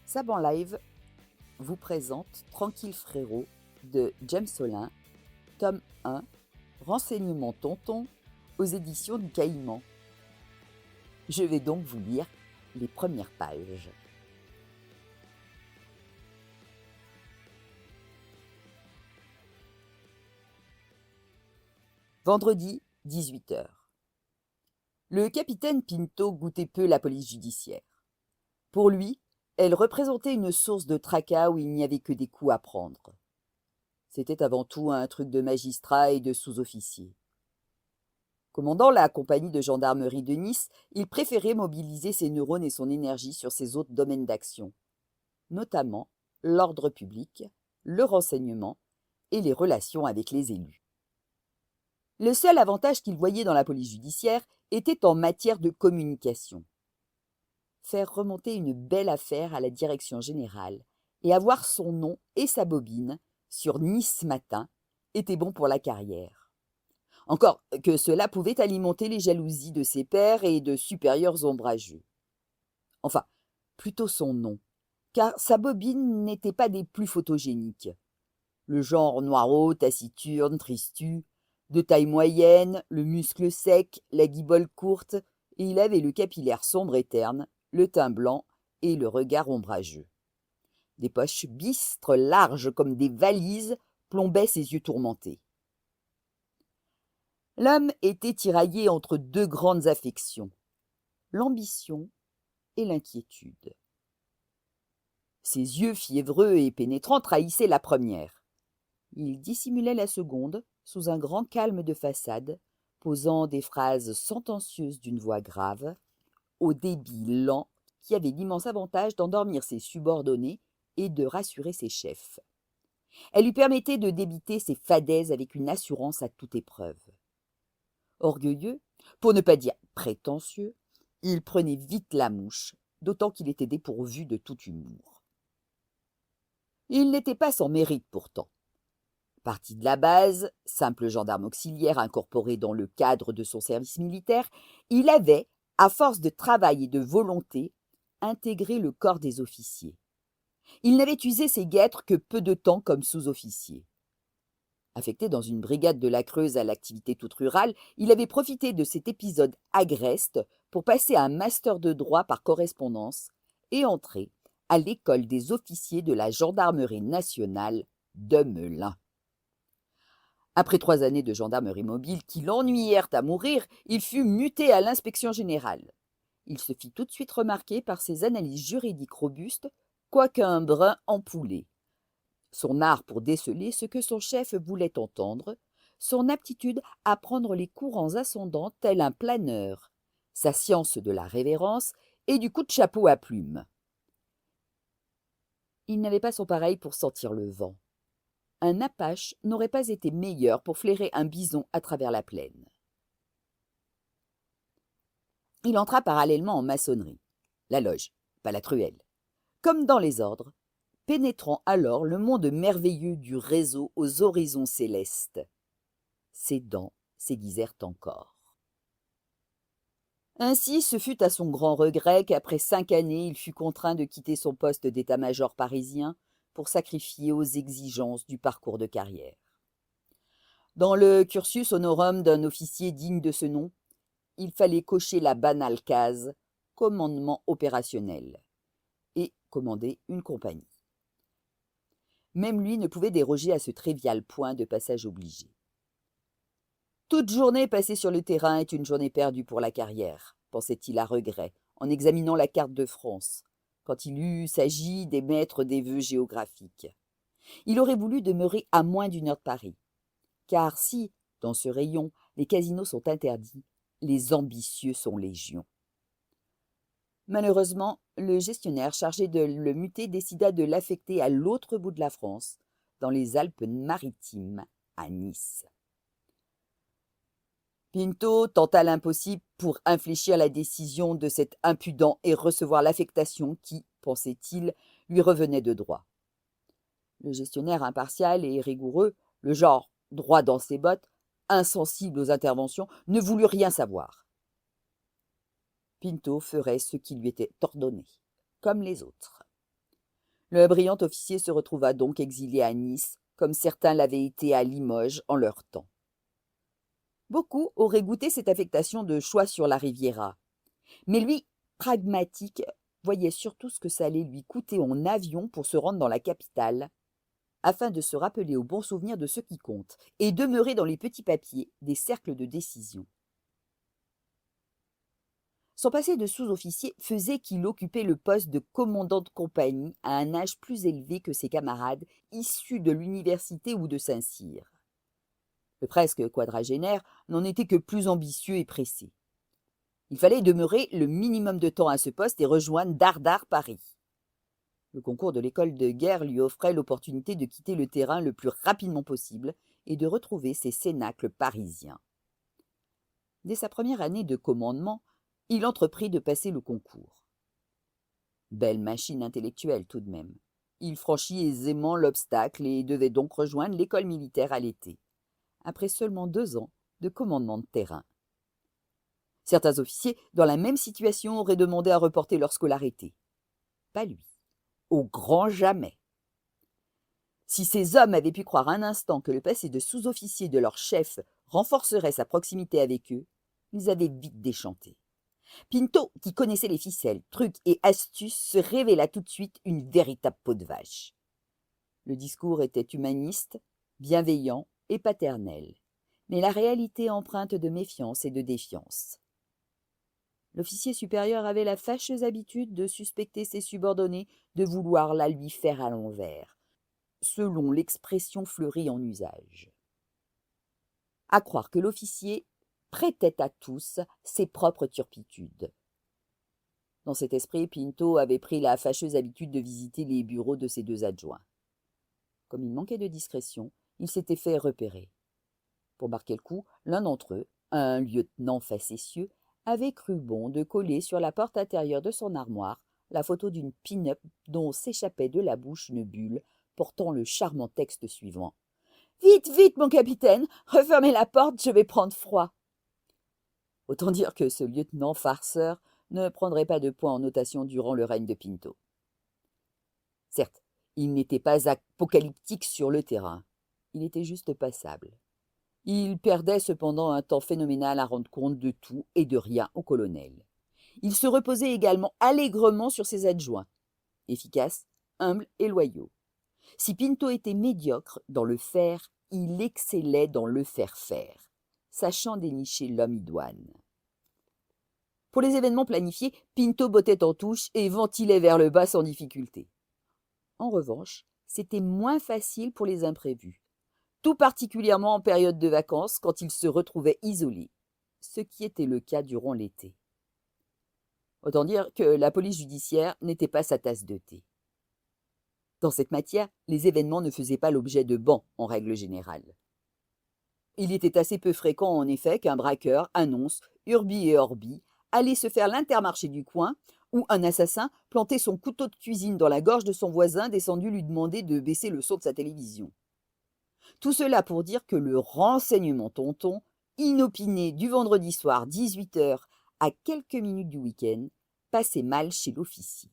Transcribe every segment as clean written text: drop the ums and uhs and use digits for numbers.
Saban Live vous présente Tranquille Frérot de James Solin, tome 1, Renseignement Tonton, aux éditions du Caïman. Je vais donc vous lire les premières pages. Vendredi, 18h. Le capitaine Pinto goûtait peu la police judiciaire. Pour lui, elle représentait une source de tracas où il n'y avait que des coups à prendre. C'était avant tout un truc de magistrat et de sous-officiers. Commandant la compagnie de gendarmerie de Nice, il préférait mobiliser ses neurones et son énergie sur ses autres domaines d'action, notamment l'ordre public, le renseignement et les relations avec les élus. Le seul avantage qu'il voyait dans la police judiciaire était en matière de communication. Faire remonter une belle affaire à la direction générale et avoir son nom et sa bobine sur Nice Matin était bon pour la carrière. Encore que cela pouvait alimenter les jalousies de ses pairs et de supérieurs ombrageux. Enfin, plutôt son nom, car sa bobine n'était pas des plus photogéniques. Le genre noirot, taciturne, tristu, de taille moyenne, le muscle sec, la guibole courte, et il avait le capillaire sombre et terne, le teint blanc et le regard ombrageux. Des poches bistres larges comme des valises plombaient ses yeux tourmentés. L'homme était tiraillé entre deux grandes affections, l'ambition et l'inquiétude. Ses yeux fiévreux et pénétrants trahissaient la première. Il dissimulait la seconde sous un grand calme de façade, posant des phrases sentencieuses d'une voix grave, au débit lent qui avait l'immense avantage d'endormir ses subordonnés et de rassurer ses chefs. Elle lui permettait de débiter ses fadaises avec une assurance à toute épreuve. Orgueilleux, pour ne pas dire prétentieux, il prenait vite la mouche, d'autant qu'il était dépourvu de tout humour. Il n'était pas sans mérite pourtant. Parti de la base, simple gendarme auxiliaire incorporé dans le cadre de son service militaire, il avait, à force de travail et de volonté, intégré le corps des officiers. Il n'avait usé ses guêtres que peu de temps comme sous-officier. Affecté dans une brigade de la Creuse à l'activité toute rurale, il avait profité de cet épisode agreste pour passer un master de droit par correspondance et entrer à l'école des officiers de la gendarmerie nationale de Melun. Après 3 années de gendarmerie mobile qui l'ennuyèrent à mourir, il fut muté à l'inspection générale. Il se fit tout de suite remarquer par ses analyses juridiques robustes, quoique un brin empoulé. Son art pour déceler ce que son chef voulait entendre, son aptitude à prendre les courants ascendants tel un planeur, sa science de la révérence et du coup de chapeau à plumes. Il n'avait pas son pareil pour sentir le vent. Un apache n'aurait pas été meilleur pour flairer un bison à travers la plaine. Il entra parallèlement en maçonnerie, la loge, pas la truelle, comme dans les ordres, pénétrant alors le monde merveilleux du réseau aux horizons célestes. Ses dents s'aiguisèrent encore. Ainsi, ce fut à son grand regret qu'après 5 années, il fut contraint de quitter son poste d'état-major parisien pour sacrifier aux exigences du parcours de carrière. Dans le cursus honorum d'un officier digne de ce nom, il fallait cocher la banale case « commandement opérationnel » et commander une compagnie. Même lui ne pouvait déroger à ce trivial point de passage obligé. Toute journée passée sur le terrain est une journée perdue pour la carrière, pensait-il à regret, en examinant la carte de France, quand il eut s'agi d'émettre des vœux géographiques. Il aurait voulu demeurer à moins d'1 heure de Paris, car si, dans ce rayon, les casinos sont interdits, les ambitieux sont légion. Malheureusement, le gestionnaire chargé de le muter décida de l'affecter à l'autre bout de la France, dans les Alpes-Maritimes, à Nice. Pinto tenta l'impossible pour infléchir la décision de cet impudent et recevoir l'affectation qui, pensait-il, lui revenait de droit. Le gestionnaire impartial et rigoureux, le genre droit dans ses bottes, insensible aux interventions, ne voulut rien savoir. Pinto ferait ce qui lui était ordonné, comme les autres. Le brillant officier se retrouva donc exilé à Nice, comme certains l'avaient été à Limoges en leur temps. Beaucoup auraient goûté cette affectation de choix sur la Riviera. Mais lui, pragmatique, voyait surtout ce que ça allait lui coûter en avion pour se rendre dans la capitale, afin de se rappeler au bon souvenir de ce qui compte et demeurer dans les petits papiers des cercles de décision. Son passé de sous-officier faisait qu'il occupait le poste de commandant de compagnie à un âge plus élevé que ses camarades issus de l'université ou de Saint-Cyr. Le presque quadragénaire n'en était que plus ambitieux et pressé. Il fallait demeurer le minimum de temps à ce poste et rejoindre Dardar Paris. Le concours de l'école de guerre lui offrait l'opportunité de quitter le terrain le plus rapidement possible et de retrouver ses cénacles parisiens. Dès sa première année de commandement, il entreprit de passer le concours. Belle machine intellectuelle tout de même. Il franchit aisément l'obstacle et devait donc rejoindre l'école militaire à l'été, après seulement 2 ans de commandement de terrain. Certains officiers, dans la même situation, auraient demandé à reporter leur scolarité. Pas lui. Au grand jamais. Si ces hommes avaient pu croire un instant que le passé de sous-officier de leur chef renforcerait sa proximité avec eux, ils avaient vite déchanté. Pinto, qui connaissait les ficelles, trucs et astuces, se révéla tout de suite une véritable peau de vache. Le discours était humaniste, bienveillant et paternel, mais la réalité empreinte de méfiance et de défiance. L'officier supérieur avait la fâcheuse habitude de suspecter ses subordonnés de vouloir la lui faire à l'envers, selon l'expression fleurie en usage. À croire que l'officier prêtait à tous ses propres turpitudes. Dans cet esprit, Pinto avait pris la fâcheuse habitude de visiter les bureaux de ses 2 adjoints. Comme il manquait de discrétion, il s'était fait repérer. Pour marquer le coup, l'un d'entre eux, un lieutenant facétieux, avait cru bon de coller sur la porte intérieure de son armoire la photo d'une pin-up dont s'échappait de la bouche une bulle portant le charmant texte suivant. « Vite, vite, mon capitaine, refermez la porte, je vais prendre froid. » Autant dire que ce lieutenant farceur ne prendrait pas de points en notation durant le règne de Pinto. Certes, il n'était pas apocalyptique sur le terrain, il était juste passable. Il perdait cependant un temps phénoménal à rendre compte de tout et de rien au colonel. Il se reposait également allègrement sur ses adjoints, efficaces, humbles et loyaux. Si Pinto était médiocre dans le faire, il excellait dans le faire-faire, sachant dénicher l'homme idoine. Pour les événements planifiés, Pinto bottait en touche et ventilait vers le bas sans difficulté. En revanche, c'était moins facile pour les imprévus, tout particulièrement en période de vacances quand il se retrouvait isolé, ce qui était le cas durant l'été. Autant dire que la police judiciaire n'était pas sa tasse de thé. Dans cette matière, les événements ne faisaient pas l'objet de bans en règle générale. Il était assez peu fréquent en effet qu'un braqueur annonce, urbi et orbi, aller se faire l'Intermarché du coin, ou un assassin plantait son couteau de cuisine dans la gorge de son voisin descendu lui demander de baisser le son de sa télévision. Tout cela pour dire que le renseignement tonton, inopiné du vendredi soir 18h à quelques minutes du week-end, passait mal chez l'officier.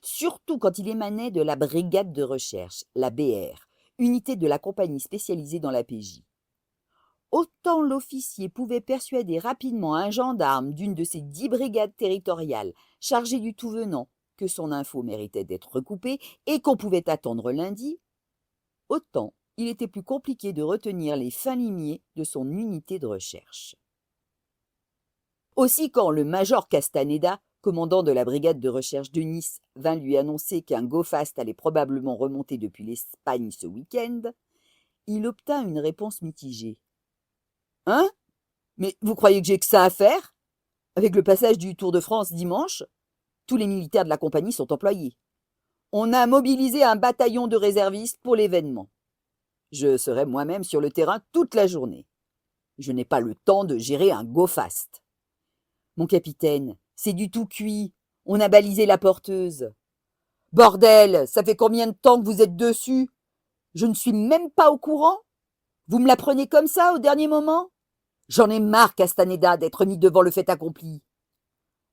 Surtout quand il émanait de la brigade de recherche, la BR, unité de la compagnie spécialisée dans la PJ. Autant l'officier pouvait persuader rapidement un gendarme d'une de ses 10 brigades territoriales chargées du tout venant que son info méritait d'être recoupée et qu'on pouvait attendre lundi, autant il était plus compliqué de retenir les fins limiers de son unité de recherche. Aussi, quand le major Castaneda, commandant de la brigade de recherche de Nice, vint lui annoncer qu'un go-fast allait probablement remonter depuis l'Espagne ce week-end, il obtint une réponse mitigée. « Hein? Mais vous croyez que j'ai que ça à faire? Avec le passage du Tour de France dimanche, tous les militaires de la compagnie sont employés. On a mobilisé un bataillon de réservistes pour l'événement. Je serai moi-même sur le terrain toute la journée. Je n'ai pas le temps de gérer un go-fast. Mon capitaine, c'est du tout cuit. On a balisé la porteuse. Bordel, ça fait combien de temps que vous êtes dessus? Je ne suis même pas au courant. Vous me la prenez comme ça au dernier moment? J'en ai marre, Castaneda, d'être mis devant le fait accompli.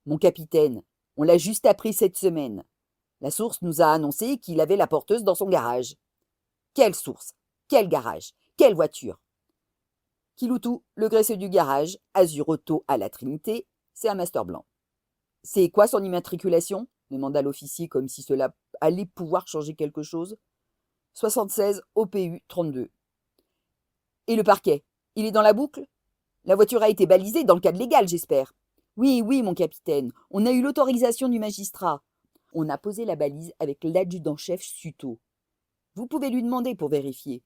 Mon capitaine, on l'a juste appris cette semaine. La source nous a annoncé qu'il avait la porteuse dans son garage. Quelle source? Quel garage? Quelle voiture? Kiloutou, le graisseux du garage, Azur Auto à la Trinité, c'est un master blanc. C'est quoi son immatriculation? Demanda l'officier comme si cela allait pouvoir changer quelque chose. 76 OPU 32. Et le parquet? Il est dans la boucle? La voiture a été balisée dans le cadre légal, j'espère. Oui, oui, mon capitaine, on a eu l'autorisation du magistrat. On a posé la balise avec l'adjudant-chef Suto. Vous pouvez lui demander pour vérifier.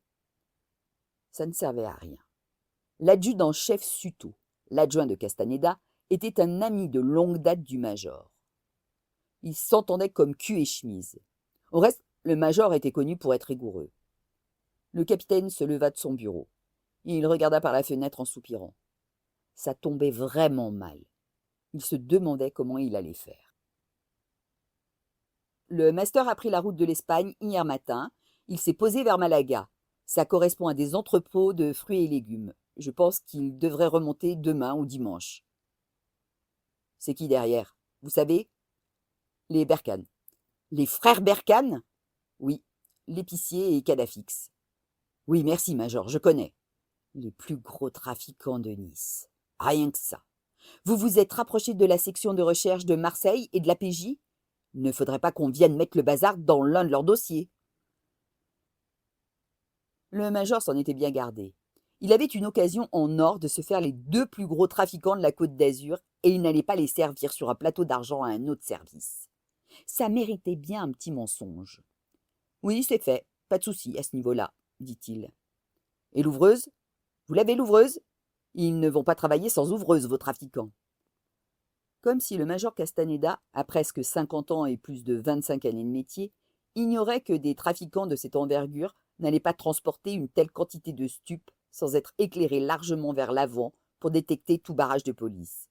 Ça ne servait à rien. L'adjudant-chef Suto, l'adjoint de Castaneda, était un ami de longue date du major. Ils s'entendaient comme cul et chemise. Au reste, le major était connu pour être rigoureux. Le capitaine se leva de son bureau. Il regarda par la fenêtre en soupirant. Ça tombait vraiment mal. Il se demandait comment il allait faire. Le master a pris la route de l'Espagne hier matin. Il s'est posé vers Malaga. Ça correspond à des entrepôts de fruits et légumes. Je pense qu'il devrait remonter demain ou dimanche. C'est qui derrière? Vous savez? Les Berkane. Les frères Berkane? Oui, l'épicier et Cadafix. Oui, merci, Major, je connais. Les plus gros trafiquants de Nice. Rien que ça. Vous vous êtes rapproché de la section de recherche de Marseille et de la PJ? Il ne faudrait pas qu'on vienne mettre le bazar dans l'un de leurs dossiers. Le major s'en était bien gardé. Il avait une occasion en or de se faire les deux plus gros trafiquants de la Côte d'Azur et il n'allait pas les servir sur un plateau d'argent à un autre service. Ça méritait bien un petit mensonge. Oui, c'est fait, pas de souci à ce niveau-là, dit-il. Et l'ouvreuse? Vous l'avez, l'ouvreuse? Ils ne vont pas travailler sans ouvreuse, vos trafiquants. Comme si le major Castaneda, à presque 50 ans et plus de 25 années de métier, ignorait que des trafiquants de cette envergure n'allaient pas transporter une telle quantité de stupes sans être éclairés largement vers l'avant pour détecter tout barrage de police.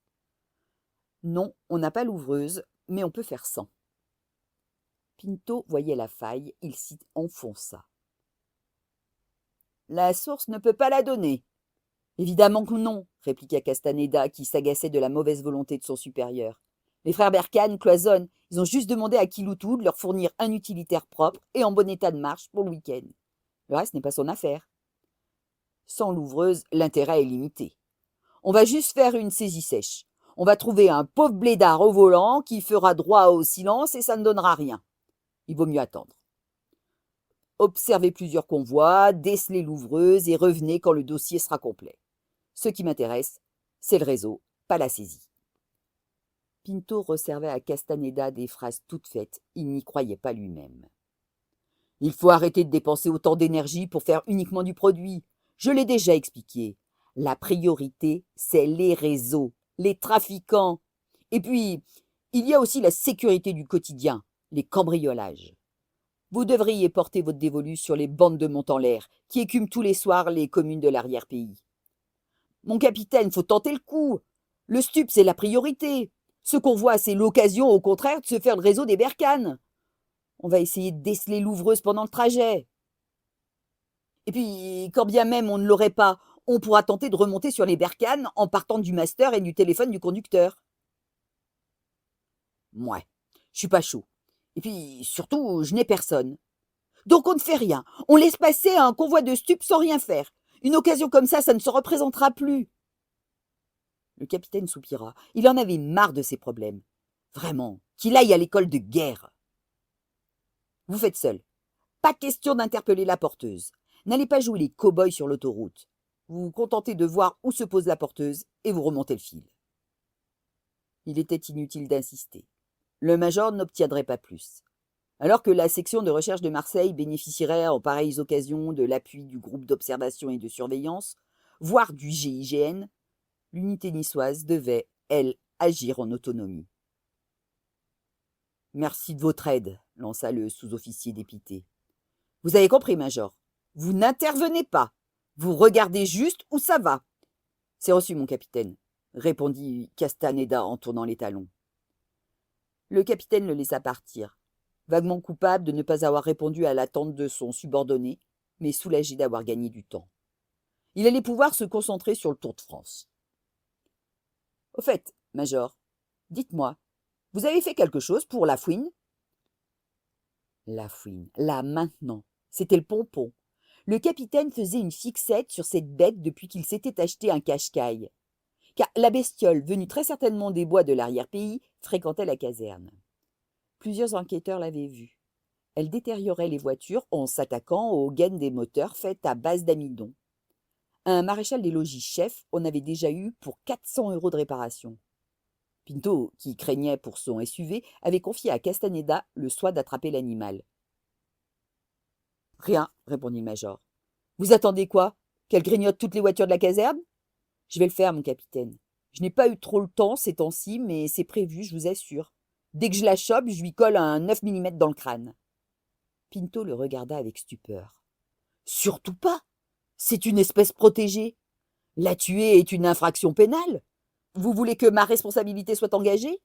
Non, on n'a pas l'ouvreuse, mais on peut faire sans. Pinto voyait la faille, il s'y enfonça. La source ne peut pas la donner. Évidemment que non, répliqua Castaneda, qui s'agaçait de la mauvaise volonté de son supérieur. Les frères Berkane cloisonnent, ils ont juste demandé à Kiloutou de leur fournir un utilitaire propre et en bon état de marche pour le week-end. Le reste n'est pas son affaire. Sans l'ouvreuse, l'intérêt est limité. On va juste faire une saisie sèche. On va trouver un pauvre blédard au volant qui fera droit au silence et ça ne donnera rien. Il vaut mieux attendre. Observez plusieurs convois, décelez l'ouvreuse et revenez quand le dossier sera complet. Ce qui m'intéresse, c'est le réseau, pas la saisie. Pinto resservait à Castaneda des phrases toutes faites, il n'y croyait pas lui-même. Il faut arrêter de dépenser autant d'énergie pour faire uniquement du produit. Je l'ai déjà expliqué. La priorité, c'est les réseaux, les trafiquants. Et puis, il y a aussi la sécurité du quotidien, les cambriolages. Vous devriez porter votre dévolu sur les bandes de Montanlaire, qui écument tous les soirs les communes de l'arrière-pays. Mon capitaine, faut tenter le coup. Le stup, c'est la priorité. Ce qu'on voit, c'est l'occasion, au contraire, de se faire le réseau des Berkane. On va essayer de déceler l'ouvreuse pendant le trajet. Et puis, quand bien même on ne l'aurait pas, on pourra tenter de remonter sur les Berkane en partant du master et du téléphone du conducteur. Mouais, je suis pas chaud. Et puis, surtout, je n'ai personne. Donc on ne fait rien. On laisse passer un convoi de stupes sans rien faire. Une occasion comme ça ne se représentera plus. Le capitaine soupira. Il en avait marre de ses problèmes. Vraiment, qu'il aille à l'école de guerre. Vous faites seul. Pas question d'interpeller la porteuse. N'allez pas jouer les cow-boys sur l'autoroute. Vous vous contentez de voir où se pose la porteuse et vous remontez le fil. Il était inutile d'insister. Le major n'obtiendrait pas plus. Alors que la section de recherche de Marseille bénéficierait en pareilles occasions de l'appui du groupe d'observation et de surveillance, voire du GIGN, l'unité niçoise devait, elle, agir en autonomie. « Merci de votre aide, » lança le sous-officier dépité. « Vous avez compris, Major. Vous n'intervenez pas. Vous regardez juste où ça va. »« C'est reçu, mon capitaine, » répondit Castaneda en tournant les talons. Le capitaine le laissa partir, vaguement coupable de ne pas avoir répondu à l'attente de son subordonné, mais soulagé d'avoir gagné du temps. Il allait pouvoir se concentrer sur le Tour de France. « Au fait, Major, dites-moi, vous avez fait quelque chose pour la fouine ?» La fouine, là maintenant, c'était le pompon. Le capitaine faisait une fixette sur cette bête depuis qu'il s'était acheté un cache-caille. Car la bestiole, venue très certainement des bois de l'arrière-pays, fréquentait la caserne. Plusieurs enquêteurs l'avaient vue. Elle détériorait les voitures en s'attaquant aux gaines des moteurs faites à base d'amidon. Un maréchal des logis chef en avait déjà eu pour 400 € de réparation. Pinto, qui craignait pour son SUV, avait confié à Castaneda le soin d'attraper l'animal. « Rien, répondit le major. Vous attendez quoi? Qu'elle grignote toutes les voitures de la caserne? Je vais le faire, mon capitaine. Je n'ai pas eu trop le temps ces temps-ci, mais c'est prévu, je vous assure. Dès que je la chope, je lui colle un 9 mm dans le crâne. » Pinto le regarda avec stupeur. « Surtout pas! C'est une espèce protégée. La tuer est une infraction pénale. Vous voulez que ma responsabilité soit engagée?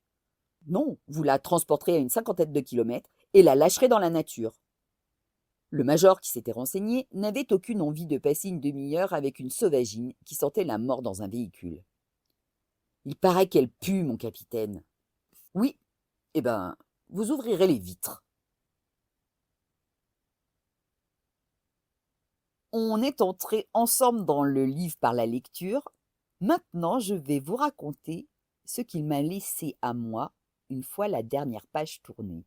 Non, vous la transporterez à une 50aine de kilomètres et la lâcherez dans la nature. » Le major, qui s'était renseigné, n'avait aucune envie de passer une demi-heure avec une sauvagine qui sentait la mort dans un véhicule. « Il paraît qu'elle pue, mon capitaine. »« Oui, eh ben, vous ouvrirez les vitres. » On est entrés ensemble dans le livre par la lecture. Maintenant, je vais vous raconter ce qu'il m'a laissé à moi une fois la dernière page tournée.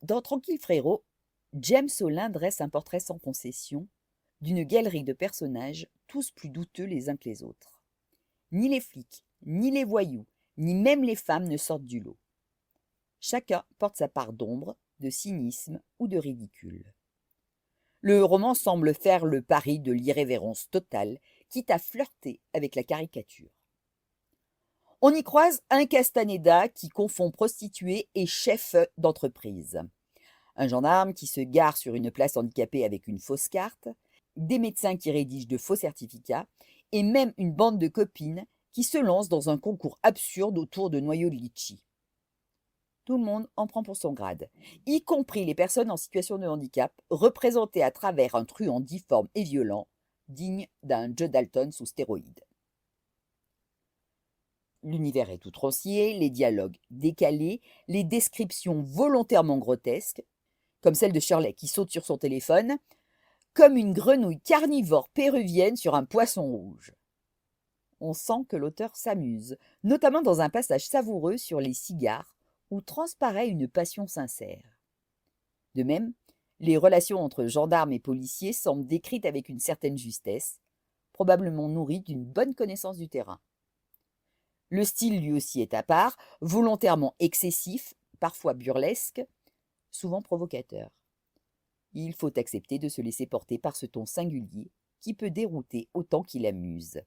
Dans Tranquille Frérot, James Olin dresse un portrait sans concession d'une galerie de personnages, tous plus douteux les uns que les autres. Ni les flics, ni les voyous, ni même les femmes ne sortent du lot. Chacun porte sa part d'ombre, de cynisme ou de ridicule. Le roman semble faire le pari de l'irrévérence totale, quitte à flirter avec la caricature. On y croise un Castaneda qui confond prostituée et chef d'entreprise, un gendarme qui se gare sur une place handicapée avec une fausse carte, des médecins qui rédigent de faux certificats, et même une bande de copines qui se lance dans un concours absurde autour de noyaux de litchi. Tout le monde en prend pour son grade, y compris les personnes en situation de handicap, représentées à travers un truand difforme et violent, digne d'un Joe Dalton sous stéroïdes. L'univers est outrancier, les dialogues décalés, les descriptions volontairement grotesques, comme celle de Shirley qui saute sur son téléphone, comme une grenouille carnivore péruvienne sur un poisson rouge. On sent que l'auteur s'amuse, notamment dans un passage savoureux sur les cigares, où transparaît une passion sincère. De même, les relations entre gendarmes et policiers semblent décrites avec une certaine justesse, probablement nourrie d'une bonne connaissance du terrain. Le style lui aussi est à part, volontairement excessif, parfois burlesque, souvent provocateur. Il faut accepter de se laisser porter par ce ton singulier qui peut dérouter autant qu'il amuse.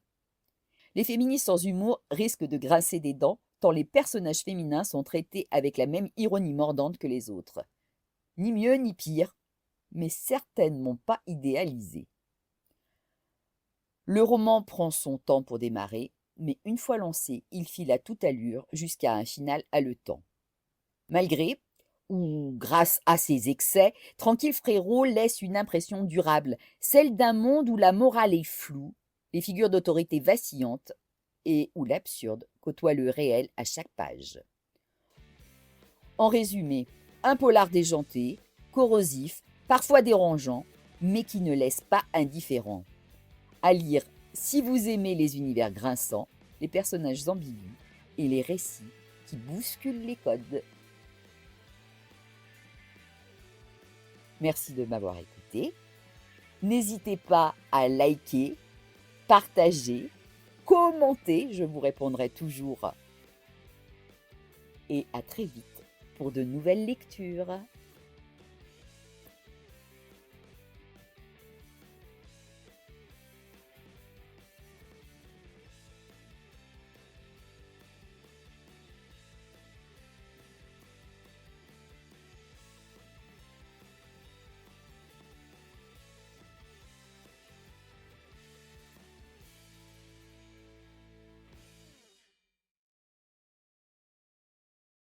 Les féministes sans humour risquent de grincer des dents tant les personnages féminins sont traités avec la même ironie mordante que les autres. Ni mieux ni pire, mais certainement pas idéalisés. Le roman prend son temps pour démarrer, mais une fois lancé, il file à toute allure jusqu'à un final haletant. Malgré, ou grâce à ses excès, Tranquille Frérot laisse une impression durable, celle d'un monde où la morale est floue, les figures d'autorité vacillantes et où l'absurde côtoie le réel à chaque page. En résumé, un polar déjanté, corrosif, parfois dérangeant, mais qui ne laisse pas indifférent. À lire si vous aimez les univers grinçants, les personnages ambigus et les récits qui bousculent les codes. Merci de m'avoir écouté. N'hésitez pas à liker, partager, commenter, je vous répondrai toujours. Et à très vite pour de nouvelles lectures.